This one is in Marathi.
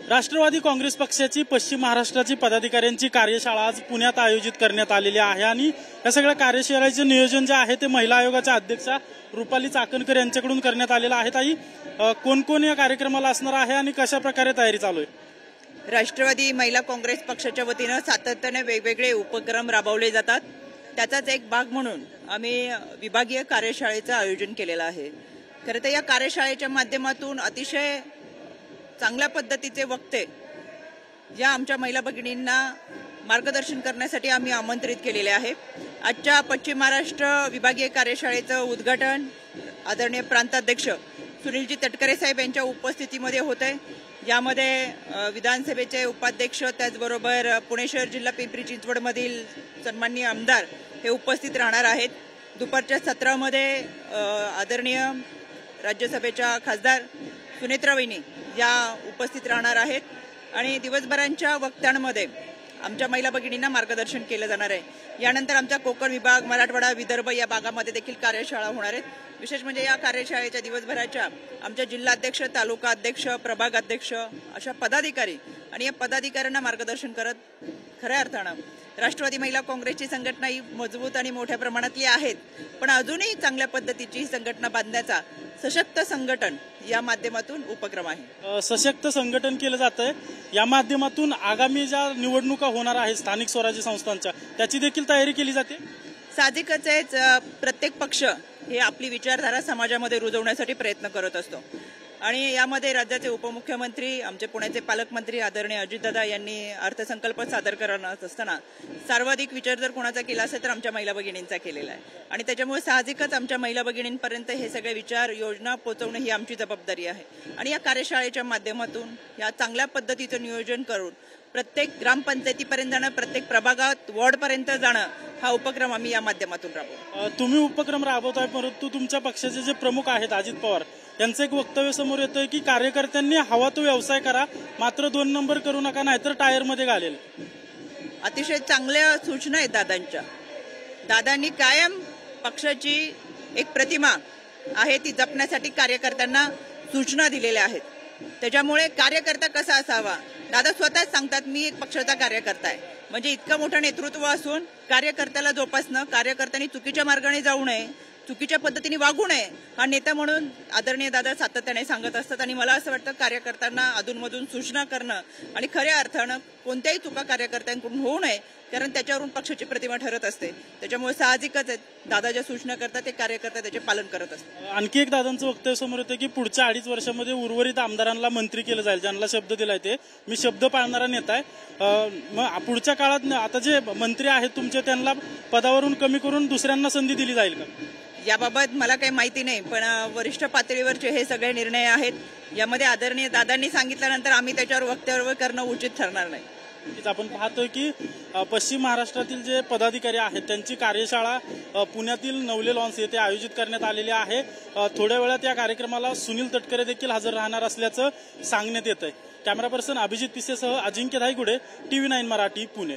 राष्ट्रवादी काँग्रेस पक्षाची पश्चिम महाराष्ट्राची पदाधिकाऱ्यांची कार्यशाळा आज पुण्यात आयोजित करण्यात आलेली आहे आणि या सगळ्या कार्यशाळेचे नियोजन जे आहे ते महिला आयोगाच्या अध्यक्षा रुपाली चाकणकर यांच्याकडून करण्यात आलेलं आहे। ताई, कोण कोण या कार्यक्रमाला असणार आहे आणि कशा प्रकारे तयारी चालू आहे? राष्ट्रवादी महिला काँग्रेस पक्षाच्या वतीने सातत्याने वेगवेगळे उपक्रम राबवले जातात। त्याचाच एक भाग म्हणून आम्ही विभागीय कार्यशाळेचं आयोजन केलेलं आहे। खरं तर या कार्यशाळेच्या माध्यमातून अतिशय चांगल्या पद्धतीचे वक्ते या आमच्या महिला भगिनींना मार्गदर्शन करण्यासाठी आम्ही आमंत्रित केलेले आहे। आजच्या पश्चिम महाराष्ट्र विभागीय कार्यशाळेचं उद्घाटन आदरणीय प्रांताध्यक्ष सुनीलजी तटकरे साहेब यांच्या उपस्थितीमध्ये होते। यामध्ये विधानसभेचे उपाध्यक्ष त्याचबरोबर पुणे शहर जिल्हा पिंपरी चिंचवडमधील सन्माननीय आमदार हे उपस्थित राहणार आहेत। दुपारच्या सत्रामध्ये आदरणीय राज्यसभेच्या खासदार सुनेत्रा वहिनी या उपस्थित राहणार आहेत आणि दिवसभरांच्या वक्त्यांमध्ये आमच्या महिला भगिनींना मार्गदर्शन केलं जाणार आहे। यानंतर आमचा कोकण विभाग, मराठवाडा, विदर्भ या भागामध्ये देखील कार्यशाळा होणार आहेत। विशेष म्हणजे या कार्यशाळेच्या दिवसभराच्या आमच्या जिल्हाध्यक्ष, तालुका अध्यक्ष, प्रभाग अध्यक्ष अशा पदाधिकारी आणि या पदाधिकाऱ्यांना मार्गदर्शन करत खऱ्या अर्थानं राष्ट्रवादी महिला काँग्रेसची संघटना ही मजबूत आणि मोठ्या प्रमाणातली आहेत, पण अजूनही चांगल्या पद्धतीची ही संघटना बांधण्याचा सशक्त संघटन या माध्यमातून उपक्रम आहे। सशक्त संघटन केलं जातंय या माध्यमातून आगामी ज्या निवडणुका होणार आहेत स्थानिक स्वराज्य संस्थांच्या त्याची देखील तयारी केली जाते। साहजिकच आहे, प्रत्येक पक्ष हे आपली विचारधारा समाजामध्ये रुजवण्यासाठी प्रयत्न करत असतो आणि यामध्ये राज्याचे उपमुख्यमंत्री, आमचे पुण्याचे पालकमंत्री आदरणीय अजितदादा यांनी अर्थसंकल्प सादर करत असताना सर्वाधिक विचार जर कोणाचा केला असेल तर आमच्या महिला भगिनींचा केलेला आहे आणि त्याच्यामुळे साहजिकच आमच्या महिला भगिनींपर्यंत हे सगळे विचार, योजना पोहोचवणं ही आमची जबाबदारी आहे आणि या कार्यशाळेच्या माध्यमातून या चांगल्या पद्धतीचं नियोजन करून प्रत्येक ग्रामपंचायतीपर्यंत जाणं, प्रत्येक प्रभागात, वॉर्डपर्यंत जाणं हा उपक्रम आम्ही या माध्यमातून राबवतो। तुम्ही उपक्रम राबवताय, परंतु तुमच्या पक्षाचे जे प्रमुख आहेत अजित पवार यांचं एक वक्तव्य समोर येतंय की कार्यकर्त्यांनी हवा तो व्यवसाय करा, मात्र 2 नंबर करू नका, नाहीतर टायरमध्ये घालेल। अतिशय चांगल्या सूचना आहेत दादांच्या। दादांनी कायम पक्षाची एक प्रतिमा आहे ती जपण्यासाठी कार्यकर्त्यांना सूचना दिलेल्या आहेत। त्याच्यामुळे कार्यकर्ता कसा असावा, दादा स्वतःच सांगतात, मी एक पक्षाचा कार्यकर्ता आहे, म्हणजे इतकं मोठं नेतृत्व असून कार्यकर्त्याला जोपासणं, कार्यकर्त्यांनी चुकीच्या मार्गाने जाऊ नये, चुकीच्या पद्धतीने वागू नये हा नेता म्हणून आदरणीय दादा सातत्याने सांगत असतात आणि मला असं वाटतं कार्यकर्त्यांना अधूनमधून सूचना करणं आणि खऱ्या अर्थानं कोणत्याही चुका कार्यकर्त्यांकडून होऊ नये, कारण त्याच्यावरून पक्षाची प्रतिमा ठरत असते। त्याच्यामुळे साहजिकच आहे, दादा ज्या सूचना करतात ते कार्यकर्ते त्याचे पालन करत असतात। आणखी एक दादांचं वक्तव्य समोर येतं की पुढच्या 2.5 वर्षामध्ये उर्वरित आमदारांना मंत्री केलं जाईल, ज्यांना शब्द दिलाय ते मी शब्द पाळणारा नेता आहे। मग पुढच्या काळात आता जे मंत्री आहेत तुमचे त्यांना पदावरून कमी करून दुसऱ्यांना संधी दिली जाईल का? याबाबत मला काही माहिती नाही, पण वरिष्ठ पातळीवरचे हे सगळे निर्णय आहेत। यामध्ये आदरणीय दादांनी सांगितल्यानंतर आम्ही त्याच्यावर वक्तव्य करणं उचित ठरणार नाही। आपण पाहतोय की पश्चिम महाराष्ट्रातील जे पदाधिकारी आहेत त्यांची कार्यशाळा पुण्यातील नवले लॉन्स येथे आयोजित करण्यात आलेली आहे। थोड्या वेळात या कार्यक्रमाला सुनील तटकरे देखील हजर राहणार असल्याचं सांगण्यात येत आहे। कॅमेरा पर्सन अभिजित पिसेसह अजिंक्य धायगुडे, TV9 मराठी, पुणे।